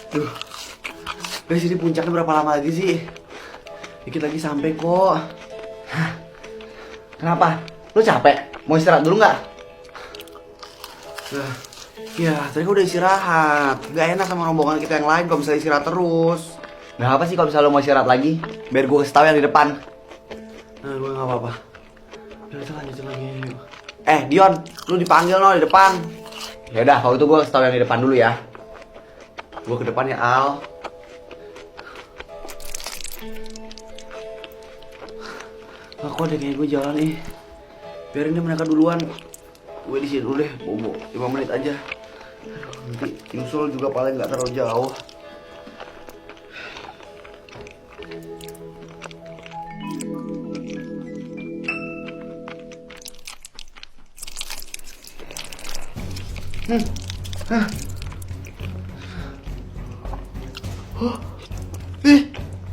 Duh, guys, ini puncaknya berapa lama lagi sih? Dikit lagi sampai kok. Kenapa? Lu capek? Mau istirahat dulu nggak? Ya, tadi gua udah istirahat. Gak enak sama rombongan kita yang lain kalau misalnya istirahat terus. Gak apa sih kalau misalnya lu mau istirahat lagi? Biar gue kasih tau yang di depan. Nah, gue gak apa-apa. Udah, kita lanjutin lagi yuk. Dion, lu dipanggil no di depan. Ya udah, kalau itu gue kasih tau yang di depan dulu ya. Gue ke depan ya, Al. Aku ada kayak gue jalan nih. Biarin deh mereka duluan. Gue di sini dulu deh, bobo 5 menit aja. Nanti nyusul juga paling nggak terlalu jauh.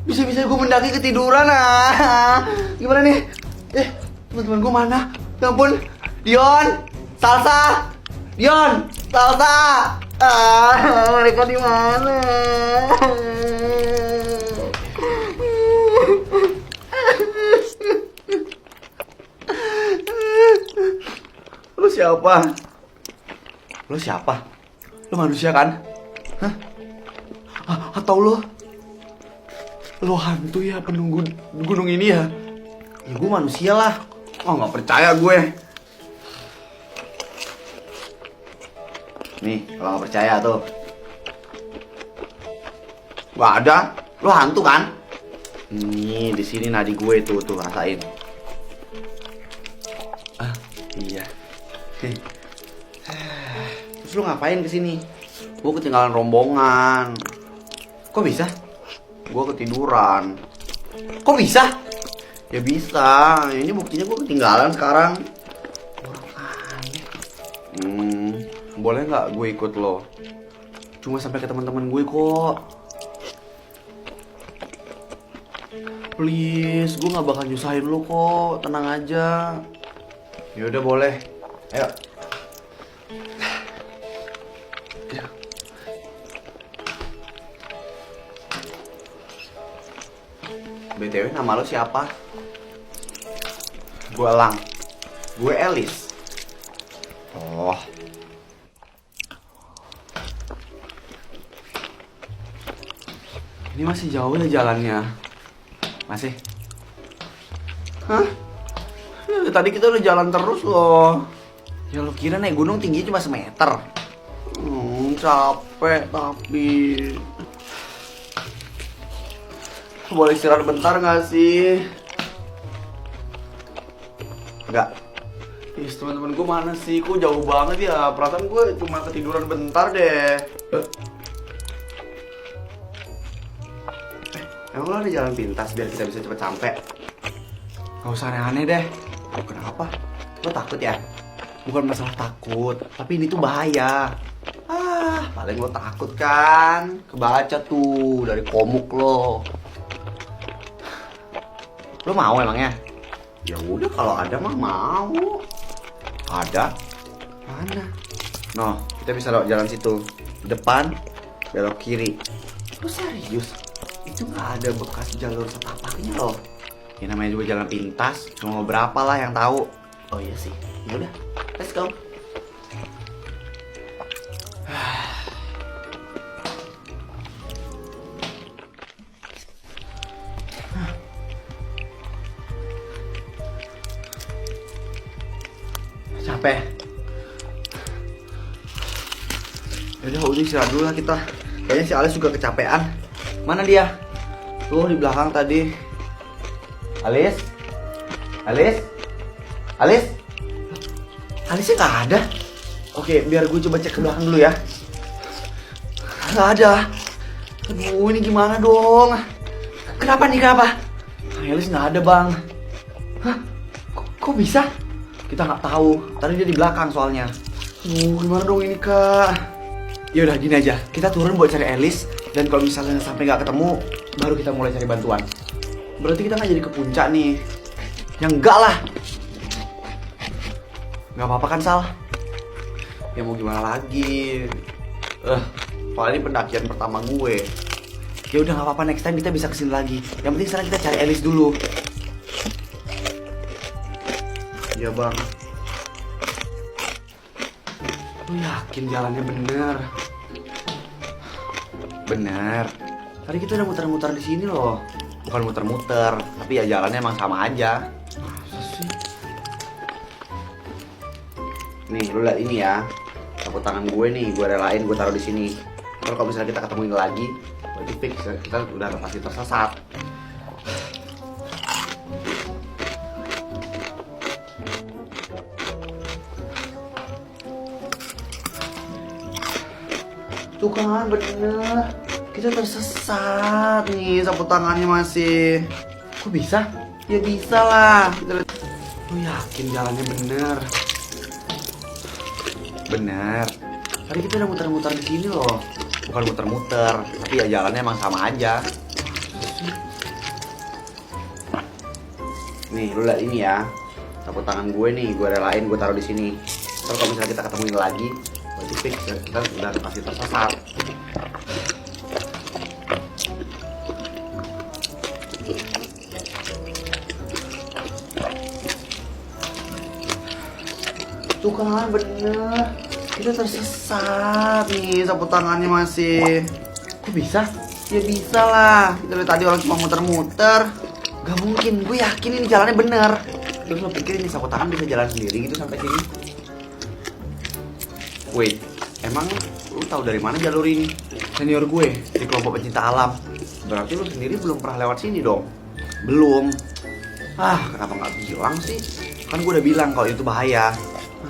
Bisa-bisa gue mendaki ketiduran Gimana nih? Teman-teman gue mana? Ya ampun, Dion, Salsa, Dion, Salsa. Mereka di mana? Lu siapa? Lu siapa? Lu manusia kan? Hah? Atau lu hantu ya, penunggu gunung ini ya? Ya gue manusia lah. Oh, gak percaya gue. Nih, kalau gak percaya tuh. Gak ada. Lu hantu kan? Nih, di sini nadi gue tuh rasain. Iya. Terus lu ngapain kesini? Gue ketinggalan rombongan. Kok bisa? Gue ketiduran. Kok bisa? Ya bisa. Ini buktinya gue ketinggalan sekarang. Boleh nggak gue ikut lo? Cuma sampai ke teman-teman gue kok. Please, gue nggak bakal nyusahin lo kok. Tenang aja. Ya udah boleh. Ayo. BTW nama lo siapa? Gue Elang. Gue Elis. Oh. Ini masih jauh ya jalannya. Masih? Hah? Ya, tadi kita udah jalan terus loh. Ya lo kira naik gunung tingginya cuma semeter? Capek tapi. Boleh istirahat bentar gak sih? Enggak. Teman-teman gue mana sih? Kok jauh banget ya? Perasaan gue cuma ketiduran bentar deh. Emang lo ada jalan pintas biar kita bisa cepet sampai? Gak usah aneh-aneh deh. Kenapa? Lo takut ya? Bukan masalah takut, tapi ini tuh bahaya. Paling lo takut kan? Kebaca tuh dari komuk lo. Lo mau emangnya? Ya udah, kalau ada mah mau. Ada? Mana? Noh, kita bisa lewat jalan situ. Depan, belok kiri. Lo serius? Itu nggak ada bekas jalur setapaknya loh. Ya namanya juga jalan pintas, cuma berapa lah yang tahu. Oh iya sih. Ya udah, let's go. Capek. Yaudah, udah istirahat dulu lah kita. Kayaknya si Alis juga kecapean. Mana dia? Tuh di belakang tadi. Alis? Alis? Alis? Alisnya nggak ada. Oke, biar gue coba cek ke belakang dulu ya. Nggak ada. Aduh, ini gimana dong? Kenapa nih, kenapa? Alis nggak ada, Bang. Hah? Kok bisa? Kita nggak tahu. Tadi dia di belakang soalnya. Gimana dong ini, Kak? Ya udah gini aja. Kita turun buat cari Elis, dan kalau misalnya sampai nggak ketemu, baru kita mulai cari bantuan. Berarti kita nggak jadi ke puncak nih. Ya enggak lah. Nggak apa-apa kan, Sal? Ya mau gimana lagi? Soalnya ini pendakian pertama gue. Ya udah nggak apa-apa, next time kita bisa kesini lagi. Yang penting sekarang kita cari Alice dulu. Iya bang. Lu yakin jalannya bener? Bener. Tadi kita udah muter-muter di sini loh. Bukan muter-muter, tapi ya jalannya emang sama aja. Masa sih? Nih, lu lihat ini ya. Sapu tangan gue nih, gue relain, gue taruh di sini. Kalau misalnya kita ketemuin lagi, berarti fix kita udah pasti tersesat. Tuh kan bener, kita tersesat nih, sapu tangannya masih. Kok bisa? Ya bisa lah. Lu yakin jalannya bener? Bener. Tadi kita udah muter-muter di sini loh. Bukan muter-muter, tapi ya jalannya emang sama aja. Nih, lu lihat ini ya. Sapu tangan gue nih, gue relain, gue taruh di sini. Kalau misalnya kita ketemuin lagi, berarti fix kita udah pasti tersesat. Tuh kan bener, kita tersesat nih, sapu tangannya masih. Kok bisa? Ya bisa lah. Kita lihat tadi orang cuma muter-muter. Gak mungkin, gue yakin ini jalannya bener. Terus lo pikir ini sapu tangan bisa jalan sendiri gitu sampai sini? Wait, emang lu tahu dari mana jalur ini? Senior gue di kelompok pencinta alam. Berarti lu sendiri belum pernah lewat sini dong? Belum. Kenapa nggak bilang sih? Kan gue udah bilang kalau itu bahaya.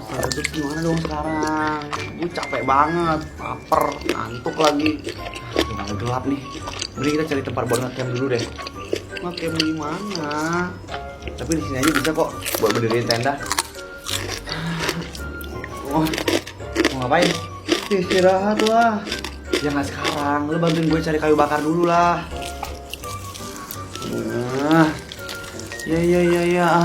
Terus gimana dong sekarang? Gue capek banget, lapar, ngantuk lagi. Udah gelap nih. Mending kita cari tempat buat ngecamp dulu deh. Ngecamp di mana? Tapi di sini aja bisa kok buat berdiriin tenda. Mau ngapain? Istirahat lah. Ya nggak sekarang. Lu bantuin gue cari kayu bakar dulu lah. Ya.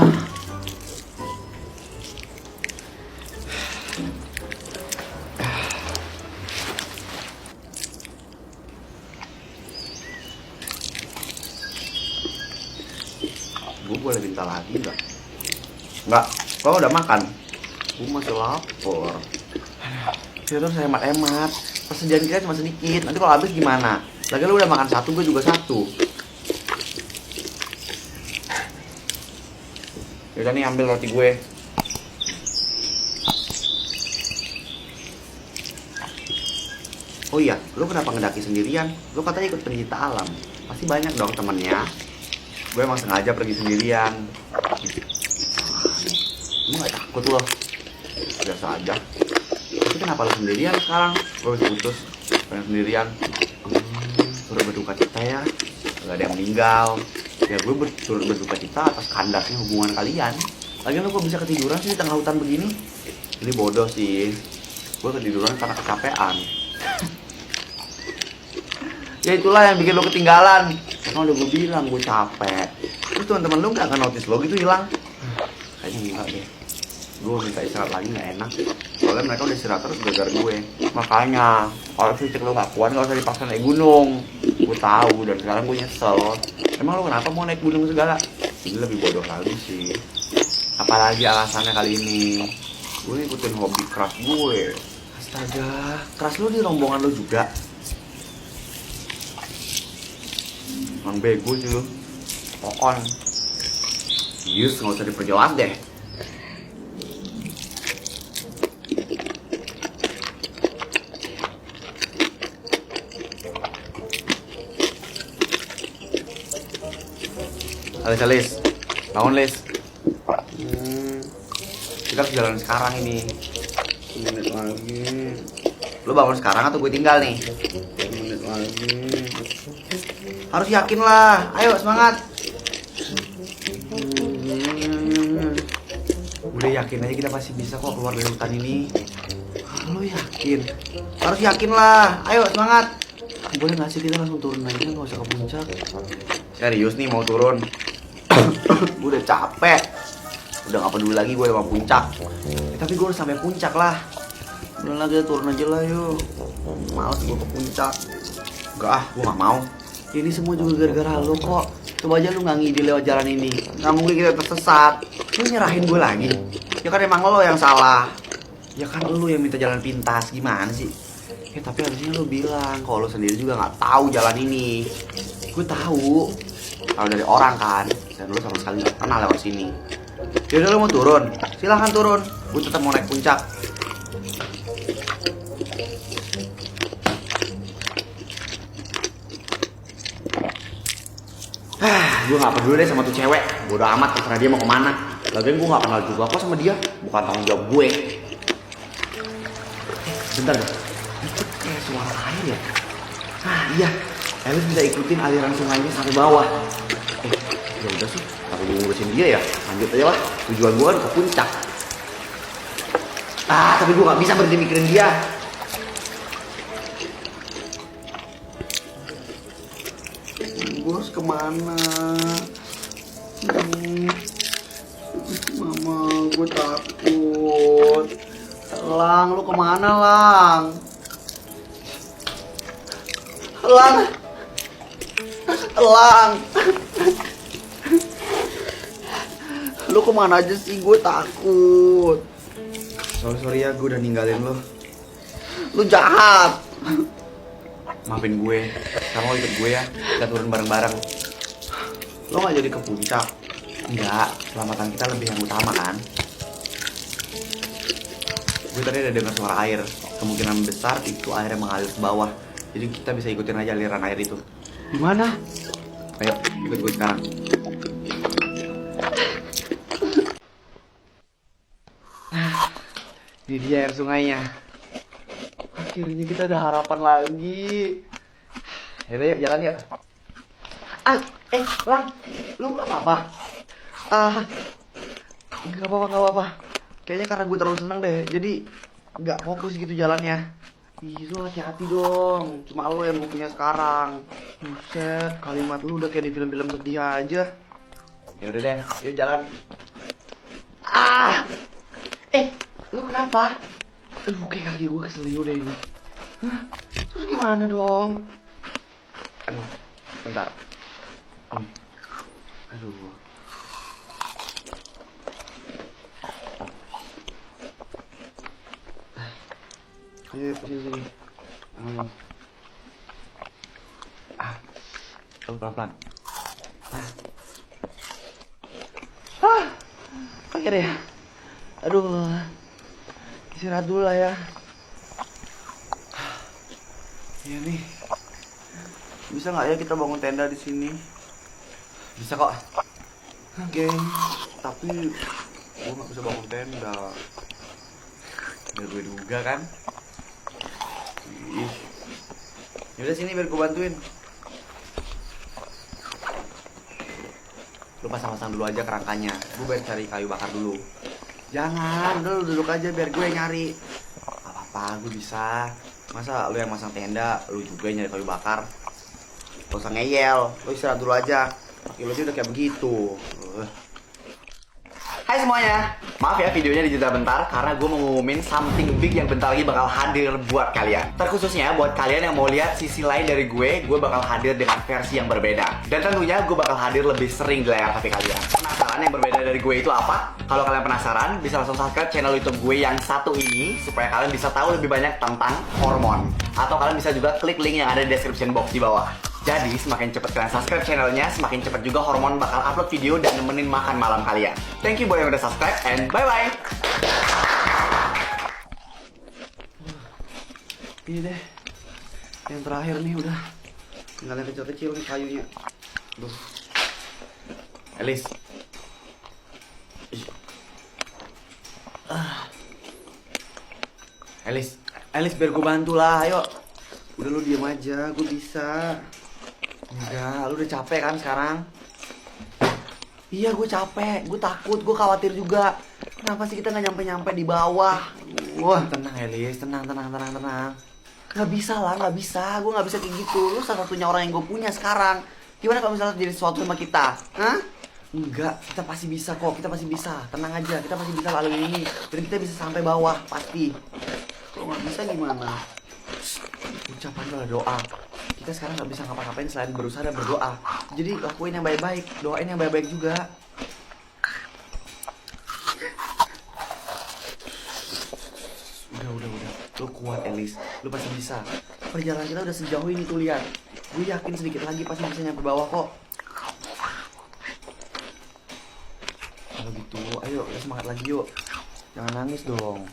Gue boleh minta lagi nggak? Nggak, kau udah makan? Gue masih lapar. Kita harus hemat-hemat. Persediaan kita cuma sedikit. Nanti kalau habis gimana? Lagi lu udah makan satu, gue juga satu. Yaudah nih, ambil roti gue. Oh iya, lu kenapa ngedaki sendirian? Lu katanya ikut pencinta alam. Pasti banyak dong temennya. Gue emang sengaja pergi sendirian. Lu gak takut loh? Biasa aja. Tapi kenapa lu sendirian sekarang? Gue bisa putus, pengen sendirian. Turut berduka cita ya. Gak ada yang meninggal. Ya gue turut berduka cita atas kandasnya hubungan kalian. Lagian lu kok bisa ketiduran sih di tengah hutan begini? Ini bodoh sih. Gue ketiduran karena kecapean. Ya itulah yang bikin lo ketinggalan. Karena udah gue bilang gue capek. Terus teman-teman lo gak akan notice lo gitu hilang? Kayaknya enggak deh. Gue minta istirahat lagi gak enak. Soalnya mereka udah istirahat terus gara-gara gue. Makanya kalau fisik lo gak kuat gak usah dipaksa naik gunung. Gue tahu dan sekarang gue nyesel. Emang lo kenapa mau naik gunung segala? Ini lebih bodoh lagi sih. Apalagi alasannya kali ini. Gue ngikutin hobi crush gue. Astaga, crush lo di rombongan lo juga? Emang bego sih lu. Pokon. Yus, gak usah diperjelas deh. Alis, bangun Lis. Kita harus jalan sekarang ini. 1 menit lagi. Lu bangun sekarang atau gue tinggal nih? 1 menit lagi. Harus yakin lah, ayo semangat. Udah yakin aja kita pasti bisa kok keluar dari hutan ini. Lo yakin? Harus yakin lah, ayo semangat. Boleh gak sih kita langsung turun aja, gak usah ke puncak. Serius nih mau turun. Gue udah capek. gak peduli lagi gue sama puncak. Tapi gue udah sampai puncak lah. Udah lagi turun aja lah yuk. Males gue ke puncak. Enggak ah, gue gak mau. Ini semua juga gara-gara lo kok. Coba aja lu gak ngide lewat jalan ini. Gak mungkin kita tersesat. Lu nyerahin gue lagi. Ya kan emang lo yang salah. Ya kan lu yang minta jalan pintas. Gimana sih? Ya tapi harusnya lu bilang kalau lu sendiri juga gak tahu jalan ini. Gue tahu. Kalau dari orang kan. Dan lu sama sekali gak pernah lewat sini. Yaudah lu mau turun? Silahkan turun. Gue tetap mau naik puncak. Gue gak peduli deh sama tuh cewek. Bodo amat terserah dia mau kemana. Lagian gue gak kenal juga kok sama dia. Bukan tanggung jawab gue. Bentar deh. Itu kayak suara air ya. Iya. Elis bisa ikutin aliran sungainya sampai bawah. Ya udah sih. Aku ngurusin dia ya. Lanjut aja lah. Tujuan gue kan ke puncak. Tapi gue gak bisa berhenti mikirin dia. Gue harus kemana? Mama, gue takut. Lang, lu kemana Lang? Lang. Lu kemana aja sih? Gue takut. Sorry ya, gue udah ninggalin lo. Lu jahat. Maafin gue. Kamu ikut gue ya. Kita turun bareng-bareng. Lo gak jadi ke puncak? Enggak, keselamatan kita lebih yang utama kan. Gue tadi ada dengar suara air. Kemungkinan besar itu airnya mengalir ke bawah. Jadi kita bisa ikutin aja aliran air itu. Gimana? Ayo, ikut gue sekarang. Ini dia air sungainya. Akhirnya kita ada harapan lagi. Yaudah yuk, jalan yuk. Lang, lu gak apa-apa? Gak apa-apa. Kayaknya karena gue terlalu senang deh, jadi gak fokus gitu jalannya. Ih, lu hati-hati dong. Cuma lu yang gue punya sekarang. Buset, kalimat lu udah kayak di film-film sedih aja. Yaudah deh, yuk jalan. Lu kenapa? Aduh, kayak kaki gue keseliu deh ini. Terus gimana dong? Aduh, bentar. Aduh. Ayo, sini. Pelan-pelan. Akhirnya. Aduh. Istirahat dulu lah ya. Iya nih. Bisa nggak ya kita bangun tenda di sini? Bisa kok. Oke. Tapi gue nggak bisa bangun tenda. Biar gue duga kan. Yaudah sini biar gue bantuin. Lu pasang-pasang dulu aja kerangkanya. Gue biar cari kayu bakar dulu. Jangan, udah lu duduk aja biar gue nyari. Gak apa-apa, gue bisa. Masa lu yang masang tenda, lu juga yang nyari kayu bakar? Gak usah ngeyel, lu istirahat dulu aja. Kaki lu sih udah kayak begitu. Hai semuanya, maaf ya videonya dijeda bentar karena gue mau ngumumin something big yang bentar lagi bakal hadir buat kalian. Terkhususnya buat kalian yang mau lihat sisi lain dari gue bakal hadir dengan versi yang berbeda. Dan tentunya gue bakal hadir lebih sering di layar HP kalian. Penasaran yang berbeda dari gue itu apa? Kalau kalian penasaran, bisa langsung subscribe channel YouTube gue yang satu ini supaya kalian bisa tahu lebih banyak tentang hormon. Atau kalian bisa juga klik link yang ada di description box di bawah. Jadi semakin cepat kalian subscribe channelnya, semakin cepat juga Hormon bakal upload video dan nemenin makan malam kalian. Thank you buat yang udah subscribe and bye-bye. Ini deh, yang terakhir nih udah. Tinggal yang kecil-kecil nih kayunya. Duh. Elis. Elis biar gue bantu lah, ayo. Udah lu diem aja, gue bisa. Enggak, lu udah capek kan sekarang? Iya, gue capek, gue takut, gue khawatir juga. Kenapa sih kita nggak nyampe-nyampe di bawah? Wah, tenang Elis, tenang. Nggak bisa lah, nggak bisa. Gue nggak bisa kayak gitu. Lu salah satunya orang yang gue punya sekarang. Gimana kalau misalnya jadi sesuatu sama kita? Hah? Enggak, kita pasti bisa kok, kita pasti bisa. Tenang aja, kita pasti bisa lalui ini. Dan kita bisa sampai bawah, pasti. Kalau nggak bisa gimana? Ucapan adalah doa. Kita sekarang nggak bisa ngapa-ngapain selain berusaha dan berdoa. Jadi lakuin yang baik-baik, doain yang baik-baik juga. Udah. Lu kuat, Elis. Lu pasti bisa. Perjalanan kita udah sejauh ini tuh, lihat. Gue yakin sedikit lagi pasti bisa nyampe bawah kok. Kalau gitu, ayo kita semangat lagi yuk. Jangan nangis dong.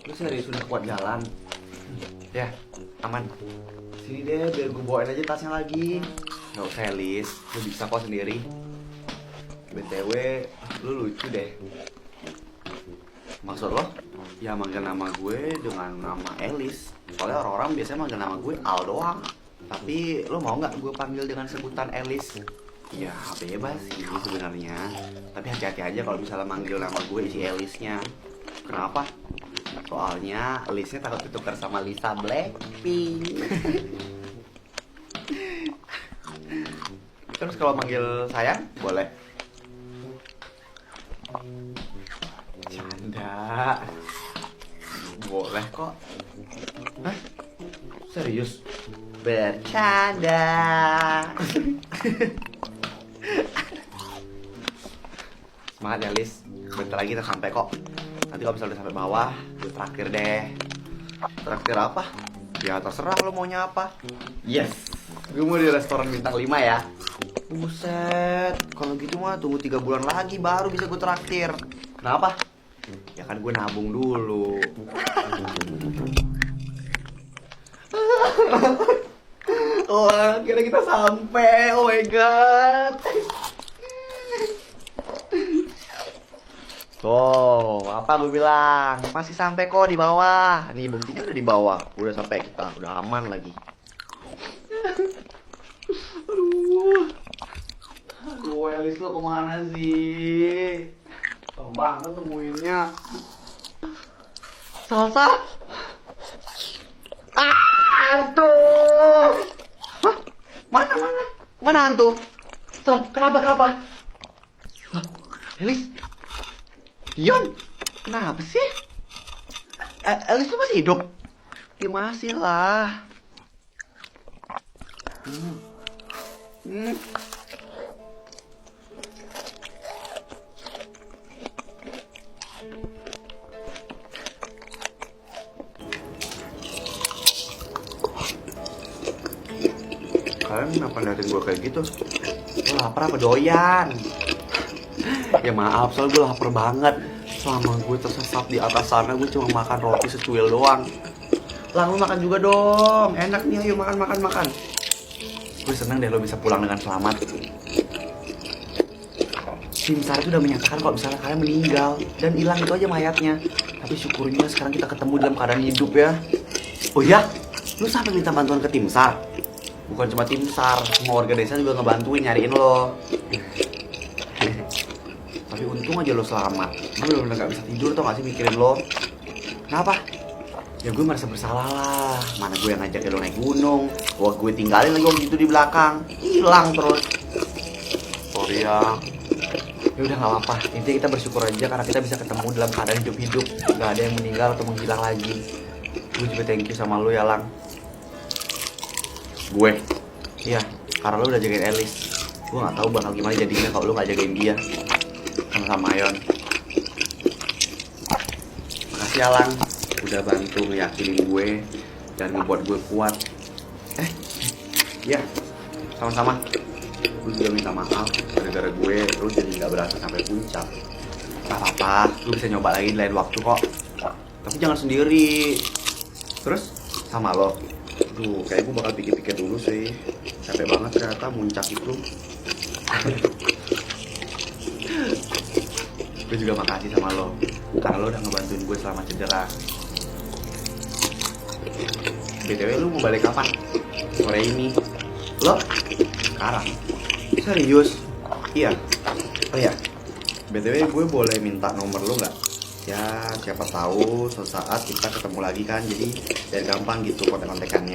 Lu serius sudah kuat jalan? Ya, aman. Sini deh, biar gue bawain aja tasnya lagi. Gak usah, Elis. Lu bisa kok sendiri. BTW, lu lucu deh. Maksud lo? Ya manggil nama gue dengan nama Elis. Soalnya orang-orang biasanya manggil nama gue Al doang. Tapi lo mau gak gue panggil dengan sebutan Elis? Ya bebas sih sebenarnya. Tapi hati-hati aja kalau misalnya manggil nama gue isi Elisnya. Kenapa? Soalnya Elisnya takut ditukar sama Lisa Blackpink. Terus kalau manggil sayang boleh? Canda. Boleh kok. Hah? Serius? Bercanda. Semangat ya, Lis. Bentar lagi kita sampai kok. Nanti kalau misalnya udah sampai bawah, gue traktir deh. Traktir apa? Ya terserah lo maunya apa. Yes. Gue mau di restoran bintang 5 ya. Buset, kalau gitu mah tunggu 3 bulan lagi baru bisa gue traktir. Kenapa? Ya kan gue nabung dulu. Oh, akhirnya kita sampai. Oh my god. Tuh, apa gue bilang? Masih sampai kok di bawah. Nih buktinya udah di bawah. Udah sampai kita, udah aman lagi. Aduh, Elis lo kemana sih? Lama banget nemuinnya. Salsa. Hantu. Hah? Mana hantu? Kenapa? Elis? Yon, kenapa sih? Elis tuh masih hidup? Ya masih lah. Kalian kenapa liatin gue kayak gitu? Gue lapar apa doyan? Ya maaf, soalnya gue lapar banget. Selama gue tersesat di atas sana, gue cuma makan roti secuil doang. Lang, lu makan juga dong. Enak nih, ayo makan. Gue seneng deh lo bisa pulang dengan selamat. Tim SAR itu udah menyatakan kalau misalnya kalian meninggal dan hilang itu aja mayatnya. Tapi syukurnya sekarang kita ketemu dalam keadaan hidup ya. Oh ya, lu sampai minta bantuan ke tim SAR? Bukan cuma tim SAR, semua warga desa juga ngebantuin nyariin lo. Tapi untung aja lo selamat. Gue bener-bener gak bisa tidur tau gak sih mikirin lo. Kenapa? Ya gue merasa bersalah lah. Mana gue yang ngajak lo naik gunung. Wah gue tinggalin lagi waktu itu di belakang. Hilang terus. Sorry ya. Ya udah gak apa-apa. Intinya kita bersyukur aja karena kita bisa ketemu dalam keadaan hidup-hidup. Gak ada yang meninggal atau menghilang lagi. Gue juga thank you sama lo ya Lang. Gue? Iya, karena lo udah jagain Elis. Gue gak tahu bakal gimana jadinya kalau lo gak jagain dia. Sama-sama Yon. Makasih ya Lang, udah bantu ngeyakinin gue dan ngebuat gue kuat. Iya, sama-sama. Gue juga minta maaf gara-gara gue lo jadi gak berasa sampai puncak. Gak apa-apa, lo bisa nyoba lagi di lain waktu kok. Tapi jangan sendiri. Terus sama lo. Duh, kayak gue bakal pikir-pikir dulu sih. Capek banget ternyata muncak itu. Gue juga makasih sama lo karena lo udah ngebantuin gue selama cedera. BTW lo mau balik kapan? Sore ini. Lo? Sekarang? Serius? Iya. Oh iya, BTW gue boleh minta nomor lo gak? Ya siapa tahu suatu saat kita ketemu lagi kan, jadi biar gampang gitu kontek-kontekannya.